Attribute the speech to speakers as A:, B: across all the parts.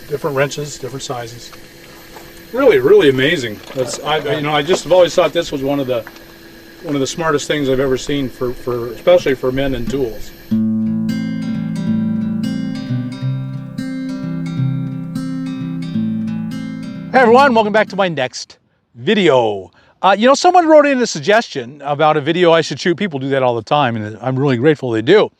A: different wrenches, different sizes. Really, really amazing. I just have always thought this was one of the smartest things I've ever seen for especially for men and tools. Hey everyone, welcome back to my next video. Someone wrote in a suggestion about a video I should shoot. People do that all the time, and I'm really grateful they do.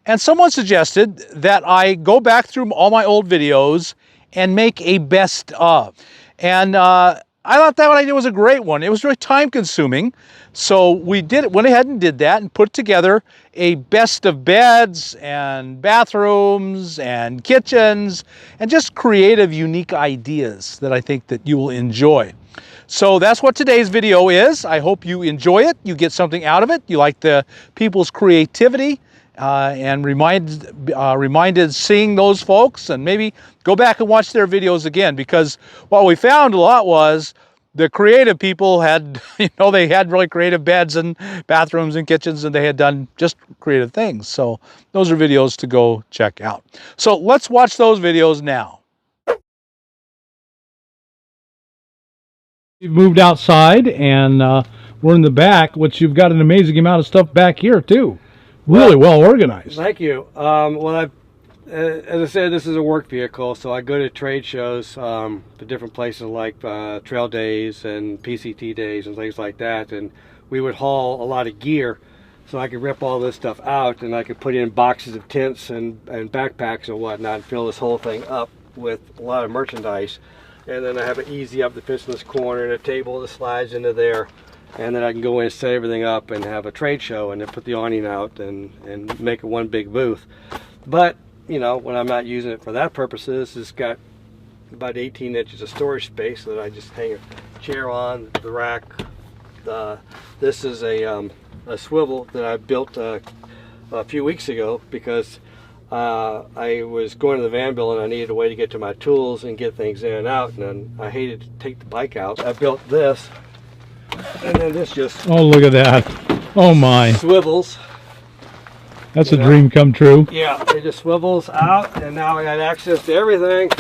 A: And someone suggested that I go back through all my old videos and make a best of. And I thought that idea was a great one. It was really time consuming. So went ahead and did that and put together a best of beds and bathrooms and kitchens and just creative, unique ideas that I think that you will enjoy. So that's what today's video is. I hope you enjoy it. You get something out of it. You like the people's creativity and reminded seeing those folks, and maybe go back and watch their videos again, because what we found a lot was the creative people had, they had really creative beds and bathrooms and kitchens, and they had done just creative things. So those are videos to go check out. So let's watch those videos now. We've moved outside and we're in the back, which you've got an amazing amount of stuff back here too. Really well organized.
B: Thank you. As I said, this is a work vehicle, so I go to trade shows to different places like Trail Days and PCT Days and things like that, and we would haul a lot of gear, so I could rip all this stuff out and I could put in boxes of tents and backpacks and whatnot and fill this whole thing up with a lot of merchandise. And then I have it easy up that fits in this corner and a table that slides into there. And then I can go in and set everything up and have a trade show and then put the awning out and make it one big booth. But, when I'm not using it for that purposes, it's got about 18 inches of storage space that I just hang a chair on, the rack. This is a swivel that I built a few weeks ago because I was going to the van building and I needed a way to get to my tools and get things in and out, and I hated to take the bike out. I built this. And then this just... Oh,
A: look at that. Oh my.
B: Swivels.
A: That's a dream come true.
B: Yeah, it just swivels out, and now I got access to everything.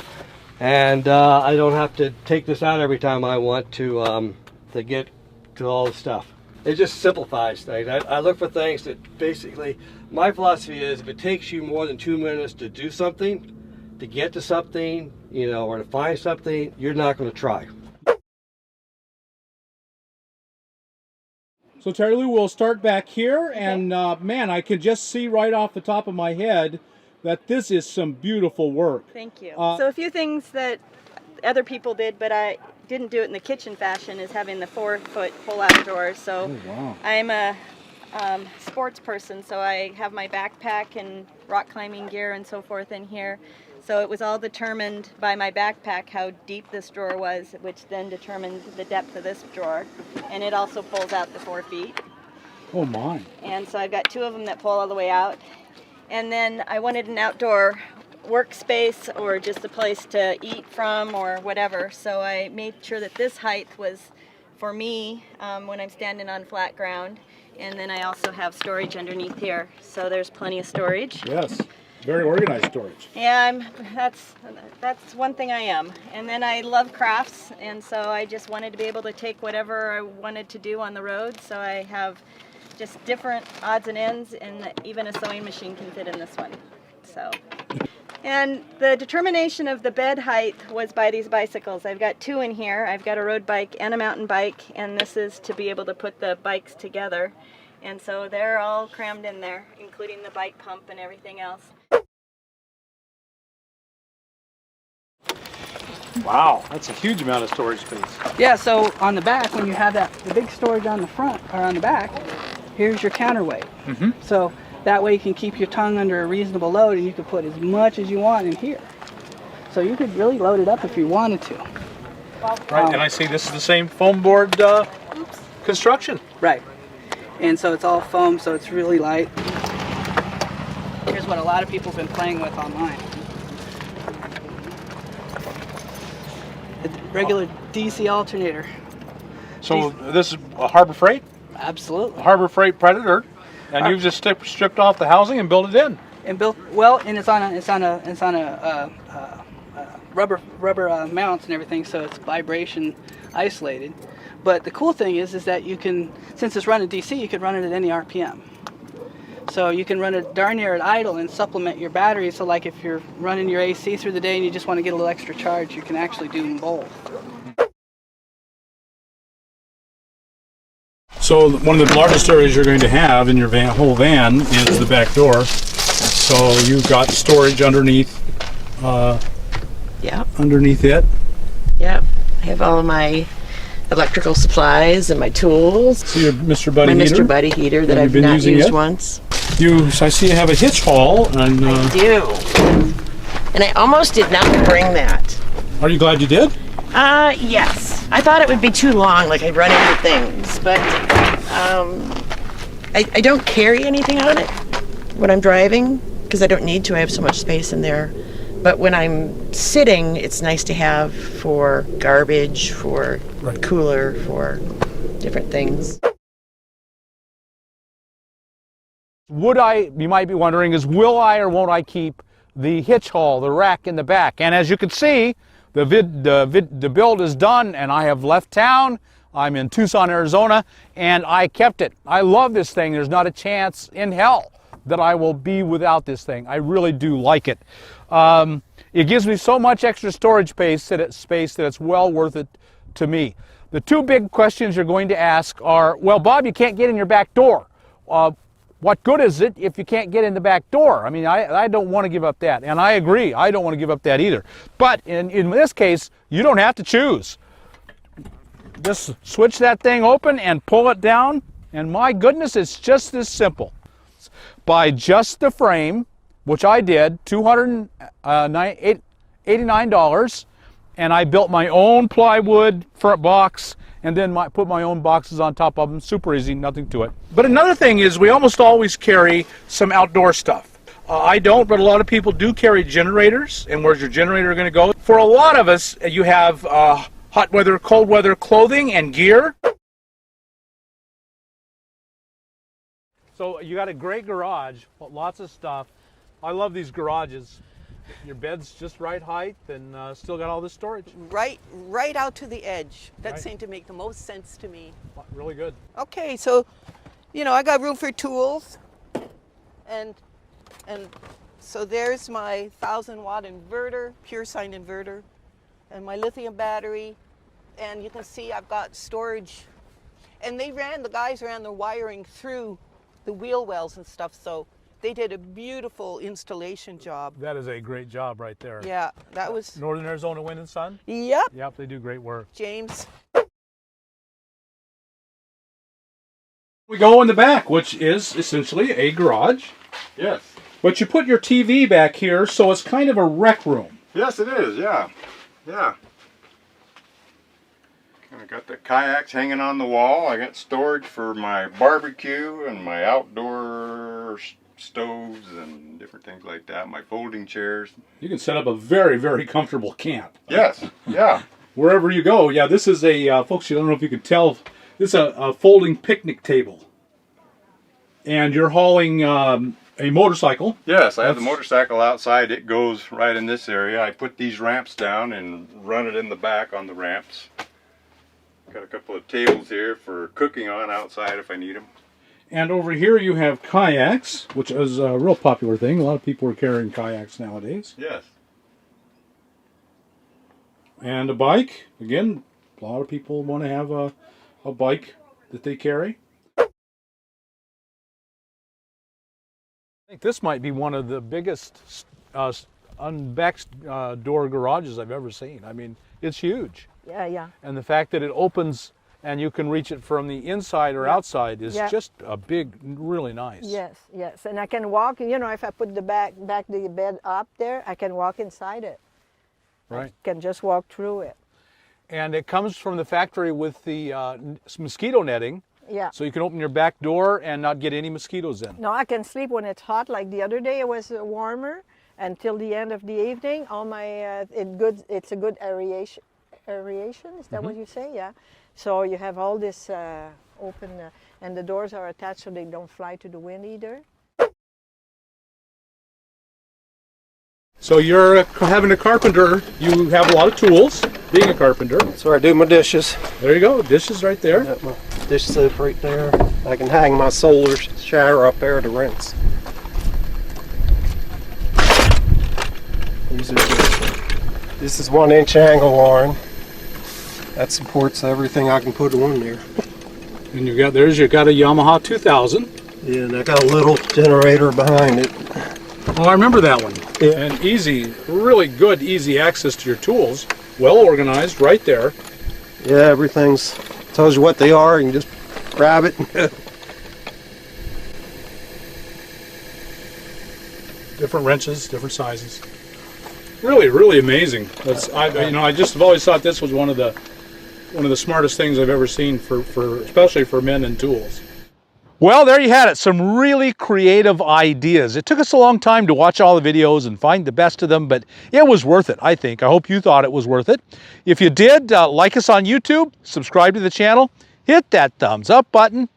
B: And I don't have to take this out every time I want to get to all the stuff. It just simplifies things. I look for things that basically... My philosophy is if it takes you more than 2 minutes to do something, to get to something, or to find something, you're not going to try.
A: So Terry Lou, we'll start back here, and man, I can just see right off the top of my head that this is some beautiful work.
C: Thank you. So a few things that other people did, but I didn't do it in the kitchen fashion, is having the 4-foot pull-out drawers. So
A: wow.
C: I'm a sports person, so I have my backpack and rock climbing gear and so forth in here. So it was all determined by my backpack how deep this drawer was, which then determined the depth of this drawer. And it also pulls out the 4 feet.
A: Oh my.
C: And so I've got 2 of them that pull all the way out. And then I wanted an outdoor workspace or just a place to eat from or whatever. So I made sure that this height was for me when I'm standing on flat ground. And then I also have storage underneath here. So there's plenty of storage.
A: Yes. Very organized storage.
C: Yeah, that's one thing I am. And then I love crafts, and so I just wanted to be able to take whatever I wanted to do on the road. So I have just different odds and ends, and even a sewing machine can fit in this one. So, and the determination of the bed height was by these bicycles. I've got 2 in here. I've got a road bike and a mountain bike, and this is to be able to put the bikes together. And so they're all crammed in there, including the bike pump and everything else.
A: Wow, that's a huge amount of storage space.
D: Yeah, so on the back, when you have the big storage on the front or on the back, here's your counterweight.
A: Mm-hmm.
D: So that way you can keep your tongue under a reasonable load, and you can put as much as you want in here. So you could really load it up if you wanted to.
A: Right, and I see this is the same foam board construction.
D: Right. And so it's all foam, so it's really light. Here's what a lot of people have been playing with online. The regular DC alternator.
A: So this is a Harbor Freight?
D: Absolutely.
A: A Harbor Freight Predator, and you've just stripped off the housing and built it in.
D: And built well, and it's on a rubber mounts and everything, so it's vibration isolated. But the cool thing is that you can, since it's running DC, you can run it at any RPM. So you can run it darn near at idle and supplement your battery. So like if you're running your AC through the day and you just want to get a little extra charge, you can actually do them both.
A: So one of the largest areas you're going to have in your whole van is the back door. So you've got storage underneath.
E: Yeah.
A: Underneath it.
E: Yep. I have all of my electrical supplies and my tools.
A: So your Mr. Buddy
E: my
A: heater.
E: Mr. Buddy heater that
A: And
E: I've
A: you've been
E: not
A: using
E: used
A: it?
E: once.
A: I see you have a hitch haul, and
E: I do. And I almost did not bring that.
A: are you glad you did?
E: Yes. I thought it would be too long, like I'd run into things, but I don't carry anything on it when I'm driving because I don't need to. I have so much space in there. But when I'm sitting, it's nice to have for garbage, for cooler, for different things.
A: Would I, you might be wondering, is will I or won't I keep the hitch haul, the rack in the back? And as you can see, the build is done and I have left town. I'm in Tucson, Arizona, and I kept it. I love this thing. There's not a chance in hell that I will be without this thing. I really do like it. It gives me so much extra storage space that it's well worth it to me. The two big questions you're going to ask are, well, Bob, you can't get in your back door. What good is it if you can't get in the back door? I mean, I don't want to give up that. And I agree, I don't want to give up that either. But in this case, you don't have to choose. Just switch that thing open and pull it down. And my goodness, it's just this simple. Buy just the frame, which I did, $289, and I built my own plywood front box and then put my own boxes on top of them. Super easy, nothing to it. But another thing is we almost always carry some outdoor stuff. I don't, but a lot of people do carry generators. And where's your generator going to go? For a lot of us, you have hot weather, cold weather clothing and gear. So you got a great garage, lots of stuff. I love these garages. Your bed's just right height and still got all this storage.
F: Right out to the edge. That seemed to make the most sense to me.
A: Really good.
F: Okay, so, I got room for tools, and so there's my 1,000-watt inverter, pure sine inverter, and my lithium battery, and you can see I've got storage, and the guys ran the wiring through the wheel wells and stuff, so they did a beautiful installation job.
A: That is a great job right there.
F: Yeah, that was...
A: Northern Arizona Wind and Sun?
F: Yep.
A: Yep, they do great work.
F: James.
A: We go in the back, which is essentially a garage.
G: Yes.
A: But you put your TV back here, so it's kind of a rec room.
G: Yes, it is. Yeah. Yeah. Kind of got the kayaks hanging on the wall. I got storage for my barbecue and my outdoor stoves and different things like that. My folding chairs.
A: You can set up a very, very comfortable camp.
G: Yes. Yeah.
A: Wherever you go. Yeah, this is a, folks, I don't know if you can tell, this is a folding picnic table. And you're hauling a motorcycle.
G: Yes, I have the motorcycle outside. It goes right in this area. I put these ramps down and run it in the back on the ramps. Got a couple of tables here for cooking on outside if I need them.
A: And over here you have kayaks, which is a real popular thing. A lot of people are carrying kayaks nowadays.
G: Yes.
A: And a bike. Again, a lot of people want to have a bike that they carry. I think this might be one of the biggest back door garages I've ever seen. I mean, it's huge.
H: Yeah.
A: And the fact that it opens and you can reach it from the inside or outside is just a big, really nice.
H: Yes. And I can walk, if I put the back the bed up there, I can walk inside it.
A: Right.
H: I can just walk through it.
A: And it comes from the factory with the mosquito netting.
H: Yeah.
A: So you can open your back door and not get any mosquitoes in.
H: No, I can sleep when it's hot. Like the other day, it was warmer until the end of the evening. All my it's a good aeration. Is that what you say? Yeah. So you have all this open, and the doors are attached so they don't fly to the wind either.
A: So you're having a carpenter, you have a lot of tools, being a carpenter.
I: That's where I do my dishes.
A: There you go, dishes right there.
I: Got my dish soap right there. I can hang my solar shower up there to rinse. This is 1-inch angle iron. That supports everything I can put on there.
A: And you've got a Yamaha 2000.
I: Yeah, and I got a little generator behind it.
A: Oh, I remember that one.
I: Yeah.
A: And easy, really good, easy access to your tools. Well organized, right there.
I: Yeah, everything's tells you what they are. You can just grab it.
A: Different wrenches, different sizes. Really, really amazing. I just have always thought this was one of the smartest things I've ever seen especially for men and tools. Well, there you had it, some really creative ideas. It took us a long time to watch all the videos and find the best of them, but it was worth it, I think. I hope you thought it was worth it. If you did, like us on YouTube, subscribe to the channel, hit that thumbs up button,